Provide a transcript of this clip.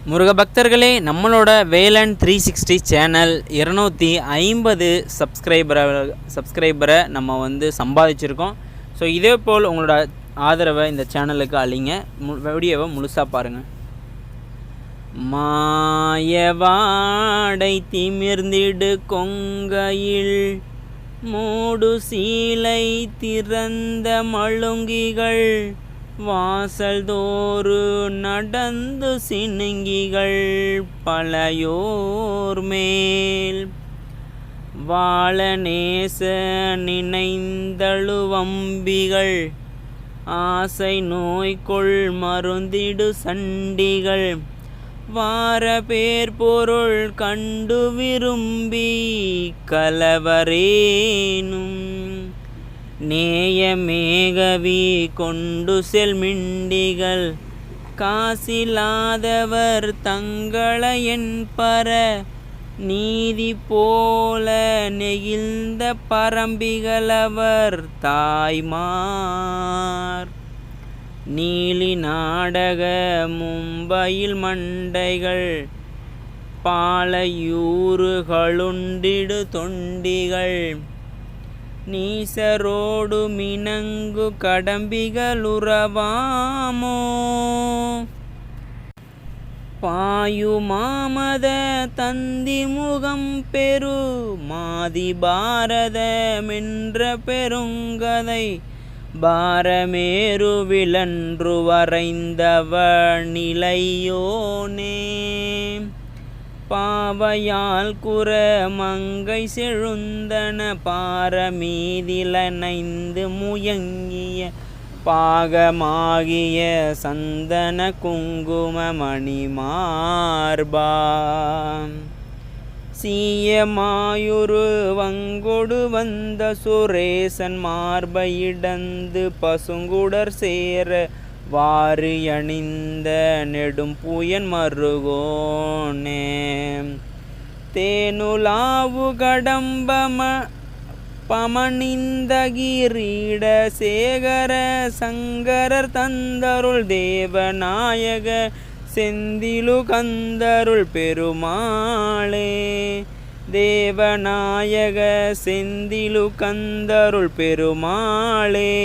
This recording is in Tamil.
முருக பக்தர்களே, நம்மளோட வேலன் 360 சேனல் 250 சப்ஸ்கிரைபரை நம்ம சம்பாதிச்சிருக்கோம். ஸோ இதே போல் உங்களோட ஆதரவை இந்த சேனலுக்கு அளிங்க. வீடியோவை முழுசாக பாருங்கள். மாயவாடை திமிர்ந்திடு கொங்கையில் மூடு சீலை திறந்த மழுங்கிகள் வாசல் தோறு நடந்து சினுங்கிகள் பழையோர் மேல் வாழ நேச நினைந்தழுவம்பிகள் ஆசை நோய்கொள் மருந்திடு சண்டிகள் வார பேர் பொருள் கண்டு விரும்பி கலவரேனும் நேயமேகவி கொண்டு செல்மிண்டிகள் காசில்லாதவர் தங்களை என்பர நீதி போல நெகிழ்ந்த பரம்பிகளவர் தாய்மார் நீலி நாடக மும்பையில் மண்டைகள் பாலையூறுகளுண்டிடு தொண்டிகள் நீசரோடு மினங்கு கடம்பிகளுறவாமோ பாயுமாமத தந்தி முகம் பெரு மாதி பாரதமென்ற பெருங்கதை பாரமேரு விழன்று வரைந்தவ நிலையோனே பாவையால் குற மங்கை செழுந்தன பாரமீதிலனைந்து முயங்கிய பாகமாகிய சந்தன குங்கும மணிமார்பா சீயமாயுரு வங்கொடு வந்த சுரேசன் மார்பையிடந்து பசுங்குடர் சேர வாரி அணிந்த நெடும் புயன் மருகோனே தேனுலாவு கடம்பம பமனிந்த கிரீட சேகர சங்கரர் தந்தருள் தேவநாயக செந்திலு கந்தருள் பெருமாளே தேவநாயக செந்திலு கந்தருள் பெருமாளே.